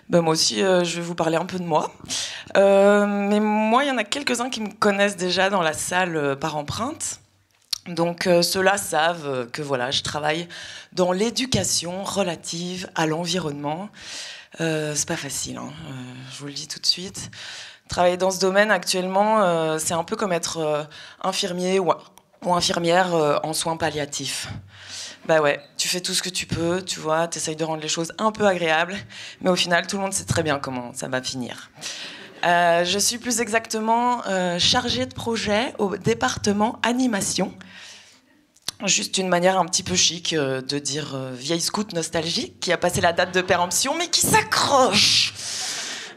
Ben moi aussi, je vais vous parler un peu de moi. Mais moi, il y en a quelques-uns qui me connaissent déjà dans la salle par empreinte. Donc ceux-là savent que voilà, je travaille dans l'éducation relative à l'environnement. C'est pas facile, hein, je vous le dis tout de suite. Travailler dans ce domaine actuellement, c'est un peu comme être infirmier ou infirmière en soins palliatifs. Bah ouais, tu fais tout ce que tu peux, tu vois, t'essayes de rendre les choses un peu agréables, mais au final, tout le monde sait très bien comment ça va finir. Je suis plus exactement chargée de projet au département animation. Juste une manière un petit peu chic de dire vieille scout nostalgique qui a passé la date de péremption, mais qui s'accroche.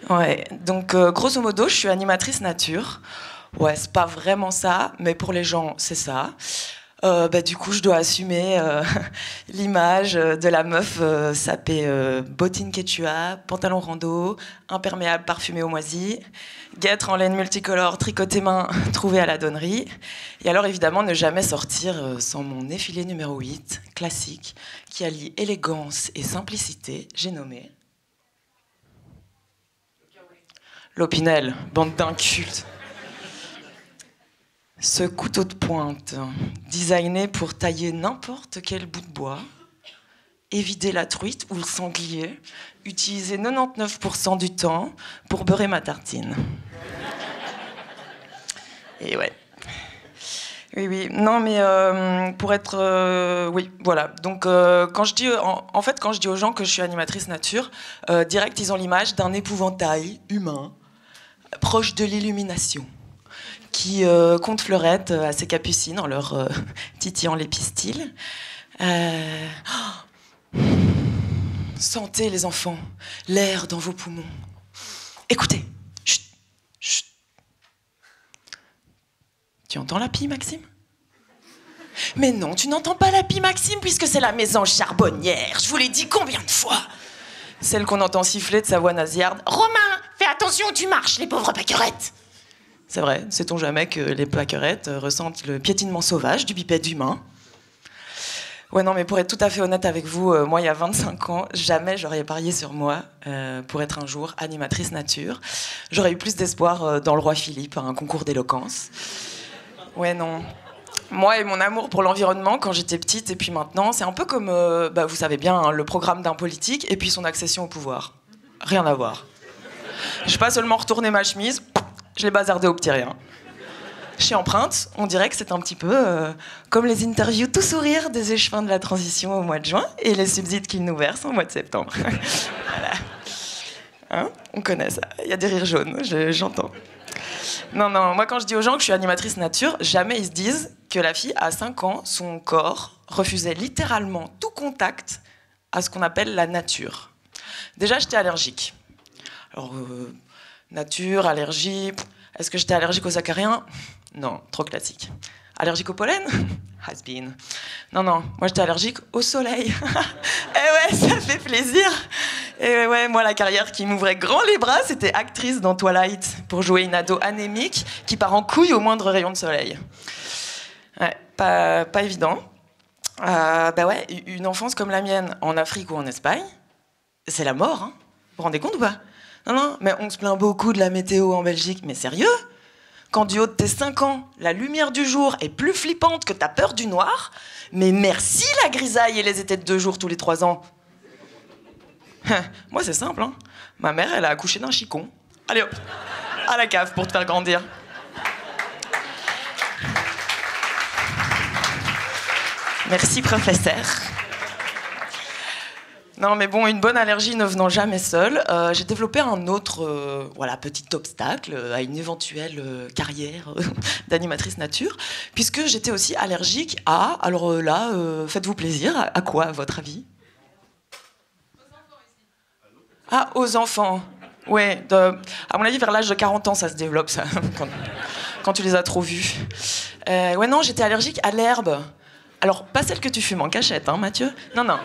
Ouais, donc grosso modo, je suis animatrice nature. Ouais, c'est pas vraiment ça, mais pour les gens, c'est ça. Du coup, je dois assumer l'image de la meuf sapée bottines quechua, pantalon rando, imperméable parfumé au moisi, guêtre en laine multicolore, tricoté main, trouvé à la donnerie. Et alors, évidemment, ne jamais sortir sans mon effilé numéro 8, classique, qui allie élégance et simplicité. J'ai nommé l'Opinel, bande d'incultes. Ce couteau de pointe, designé pour tailler n'importe quel bout de bois, évider la truite ou le sanglier, utilisé 99% du temps pour beurrer ma tartine. Et ouais. Oui. Non, mais pour être... oui, voilà. Donc, quand je dis... En fait, quand je dis aux gens que je suis animatrice nature, direct, ils ont l'image d'un épouvantail humain, proche de l'illumination, qui compte fleurette à ses capucines en leur titillant les pistils. Sentez les enfants, l'air dans vos poumons. Écoutez. Chut, chut. Tu entends la pie, Maxime ? Mais non, tu n'entends pas la pie, Maxime, puisque c'est la mésange charbonnière. Je vous l'ai dit combien de fois ? Celle qu'on entend siffler de sa voix nasillarde. Romain, fais attention où tu marches, les pauvres pâquerettes. C'est vrai, sait-on jamais que les pâquerettes ressentent le piétinement sauvage du bipède humain ? Ouais, non, mais pour être tout à fait honnête avec vous, moi, il y a 25 ans, jamais j'aurais parié sur moi pour être un jour animatrice nature. J'aurais eu plus d'espoir dans le roi Philippe, à un concours d'éloquence. Ouais, non. Moi et mon amour pour l'environnement, quand j'étais petite, et puis maintenant, c'est un peu comme, vous savez bien, hein, le programme d'un politique et puis son accession au pouvoir. Rien à voir. J'ai pas seulement retourné ma chemise, je l'ai bazardé au petit rien. Chez Empreinte, on dirait que c'est un petit peu comme les interviews tout sourire des échevins de la transition au mois de juin et les subsides qu'ils nous versent au mois de septembre. Voilà. Hein ? On connaît ça. Il y a des rires jaunes, j'entends. Non, moi quand je dis aux gens que je suis animatrice nature, jamais ils se disent que la fille, à 5 ans, son corps refusait littéralement tout contact à ce qu'on appelle la nature. Déjà, j'étais allergique. Alors, nature, allergie... Est-ce que j'étais allergique aux acariens ? Non, trop classique. Allergique au pollen ? Has been. Non, moi j'étais allergique au soleil. Eh ouais, ça fait plaisir. Et ouais, moi la carrière qui m'ouvrait grand les bras, c'était actrice dans Twilight, pour jouer une ado anémique qui part en couille au moindre rayon de soleil. Ouais, pas évident. Une enfance comme la mienne, en Afrique ou en Espagne, c'est la mort, hein. Vous vous rendez compte ou pas ? Non, mais on se plaint beaucoup de la météo en Belgique, mais sérieux ? Quand du haut de tes 5 ans, la lumière du jour est plus flippante que ta peur du noir, mais merci la grisaille et les étés de 2 jours tous les 3 ans. Moi, c'est simple, hein. Ma mère, elle a accouché d'un chicon. Allez hop, à la cave pour te faire grandir. Merci, professeur. Non, mais bon, une bonne allergie ne venant jamais seule, j'ai développé un autre petit obstacle à une éventuelle carrière d'animatrice nature, puisque j'étais aussi allergique à... Alors là, faites-vous plaisir, à quoi, à votre avis ? Ah, aux enfants. Ouais, à mon avis, vers l'âge de 40 ans, ça se développe, ça, quand tu les as trop vus. Non, j'étais allergique à l'herbe. Alors, pas celle que tu fumes en cachette, hein, Mathieu ? Non.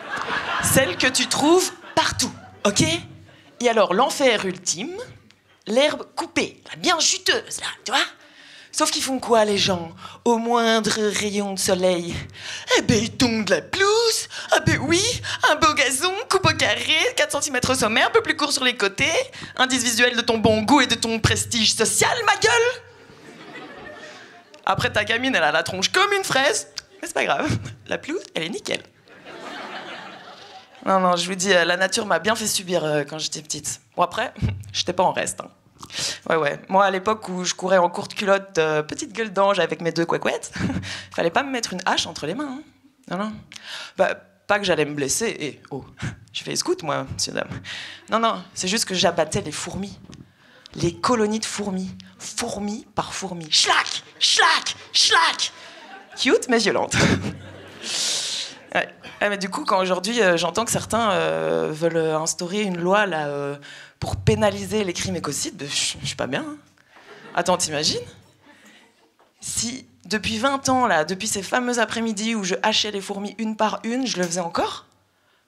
Celle que tu trouves partout, ok ? Et alors, l'enfer ultime, l'herbe coupée, la bien juteuse, là, tu vois ? Sauf qu'ils font quoi, les gens? Au moindre rayon de soleil, eh ben, ils tombent de la pelouse. Ah ben oui, un beau gazon, coupe au carré, 4 cm au sommet, un peu plus court sur les côtés. Indice visuel de ton bon goût et de ton prestige social, ma gueule. Après, ta gamine, elle a la tronche comme une fraise. Mais c'est pas grave, la pelouse, elle est nickel. Non, non, je vous dis, la nature m'a bien fait subir quand j'étais petite. Bon, après, j'étais pas en reste. Hein. Ouais. Moi, à l'époque où je courais en courte culotte, petite gueule d'ange avec mes 2 couecouettes, fallait pas me mettre une hache entre les mains. Hein. Non. Bah, pas que j'allais me blesser. Et oh, je fais scout, moi, monsieur, dame. Non, c'est juste que j'abattais les fourmis. Les colonies de fourmis. Fourmi par fourmi. Schlac, schlac, schlac. Cute, mais violente. Ouais. Mais du coup, quand aujourd'hui, j'entends que certains veulent instaurer une loi là, pour pénaliser les crimes écocides, je suis pas bien. Hein. Attends, t'imagines? Si, depuis 20 ans, là, depuis ces fameux après-midi où je hachais les fourmis une par une, je le faisais encore?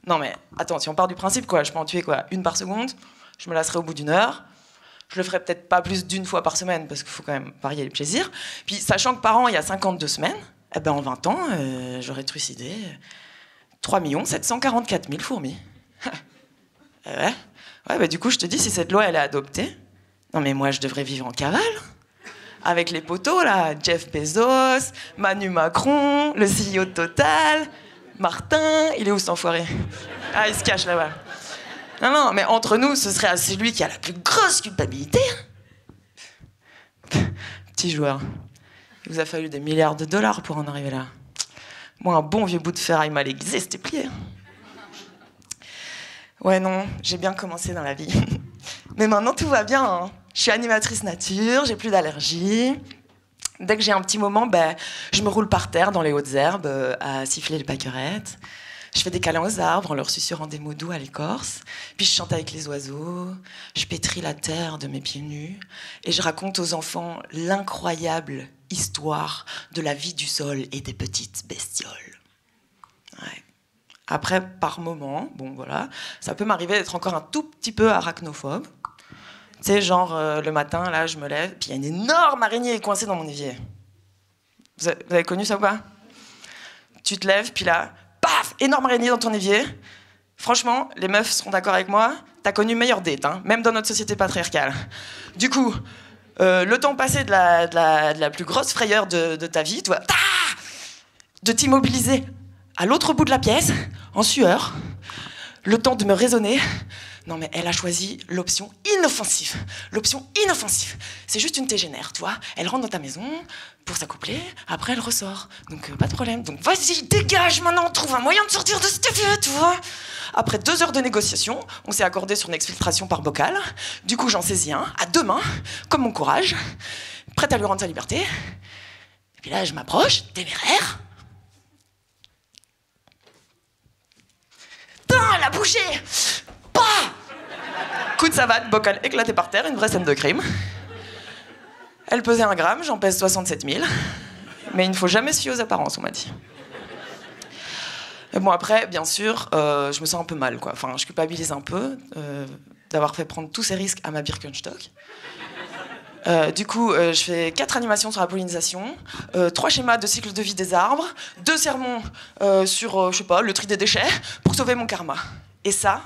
Non mais, attends, si on part du principe, quoi, je peux en tuer quoi, une par seconde, je me lasserai au bout d'une heure, je le ferai peut-être pas plus d'1 fois par semaine, parce qu'il faut quand même varier les plaisirs. Puis, sachant que par an, il y a 52 semaines, eh ben, en 20 ans, j'aurais trucidé 3 744 000 fourmis. Ouais, bah du coup, je te dis, si cette loi, elle est adoptée, non mais moi, je devrais vivre en cavale. Avec les poteaux, là, Jeff Bezos, Manu Macron, le CEO de Total, Martin, il est où cet enfoiré? Ah, il se cache là-bas. Non, mais entre nous, ce serait à celui qui a la plus grosse culpabilité. Petit joueur. Il vous a fallu des milliards de dollars pour en arriver là. Moi, un bon vieux bout de ferraille mal aiguisé, c'était plié. Ouais, non, j'ai bien commencé dans la vie. Mais maintenant, tout va bien. Hein. Je suis animatrice nature, j'ai plus d'allergies. Dès que j'ai un petit moment, je me roule par terre dans les hautes herbes à siffler les pâquerettes. Je fais des câlins aux arbres en leur susurrant des mots doux à l'écorce. Puis je chante avec les oiseaux. Je pétris la terre de mes pieds nus. Et je raconte aux enfants l'incroyable histoire de la vie du sol et des petites bestioles. Ouais. Après, par moment, bon voilà, ça peut m'arriver d'être encore un tout petit peu arachnophobe. Tu sais, genre, le matin, là, je me lève, puis il y a une énorme araignée coincée dans mon évier. Vous avez connu ça ou pas? Tu te lèves, puis là, paf, énorme araignée dans ton évier. Franchement, les meufs seront d'accord avec moi, t'as connu meilleure date, hein, même dans notre société patriarcale. Du coup, le temps passé de la plus grosse frayeur de ta vie, toi, de t'immobiliser à l'autre bout de la pièce, en sueur, le temps de me raisonner. Non mais elle a choisi l'option inoffensive. L'option inoffensive. C'est juste une tégénère, tu vois. Elle rentre dans ta maison pour s'accoupler, après elle ressort. Donc pas de problème. Donc vas-y, dégage maintenant, trouve un moyen de sortir de ce vieux, tu vois. Après 2 heures de négociation, on s'est accordé sur une exfiltration par bocal. Du coup, j'en saisis un, à 2 mains, comme mon courage, prête à lui rendre sa liberté. Et puis là, je m'approche, téméraire. Putain, elle a bougé! Bah! Coup de savate, bocal éclaté par terre, une vraie scène de crime. Elle pesait 1 gramme, j'en pèse 67 000. Mais il ne faut jamais se fier aux apparences, on m'a dit. Et bon, après, bien sûr, je me sens un peu mal, quoi. Enfin, je culpabilise un peu d'avoir fait prendre tous ces risques à ma Birkenstock. Du coup, je fais 4 animations sur la pollinisation, 3 schémas de cycle de vie des arbres, 2 sermons sur, je sais pas, le tri des déchets, pour sauver mon karma. Et ça,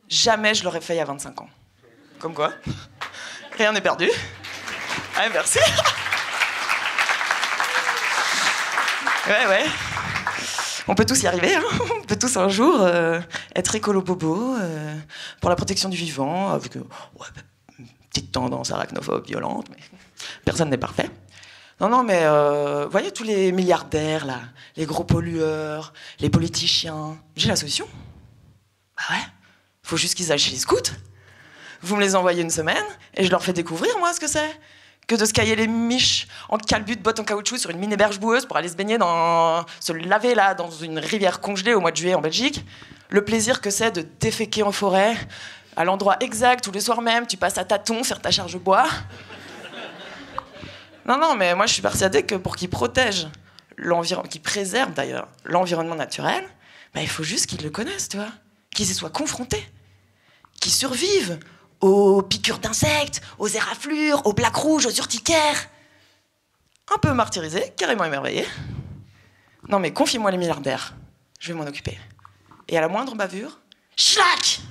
jamais je l'aurais fait il y a 25 ans. Comme quoi, rien n'est perdu. Ouais, merci. Ouais. On peut tous y arriver, hein. On peut tous un jour être écolo-bobo pour la protection du vivant, avec petite tendance arachnophobe violente, mais personne n'est parfait. Non, mais vous voyez tous les milliardaires, là, les gros pollueurs, les politiciens, j'ai la solution. Bah ouais, faut juste qu'ils aillent chez les scouts. Vous me les envoyez une semaine, et je leur fais découvrir, moi, ce que c'est. Que de se cailler les miches en calbut de bottes en caoutchouc sur une mini-berge boueuse pour aller se laver, là, dans une rivière congelée au mois de juillet en Belgique. Le plaisir que c'est de déféquer en forêt, à l'endroit exact où le soir même, tu passes à tâtons faire ta charge bois. Non, mais moi, je suis persuadée que pour qu'ils protègent l'environnement, qu'ils préservent d'ailleurs l'environnement naturel, il faut juste qu'ils le connaissent, tu vois. Qu'ils y soient confrontés. Qu'ils survivent aux piqûres d'insectes, aux éraflures, aux plaques rouges, aux urticaires. un peu martyrisé, carrément émerveillé. Non mais confie-moi les milliardaires, je vais m'en occuper. Et à la moindre bavure, schlac!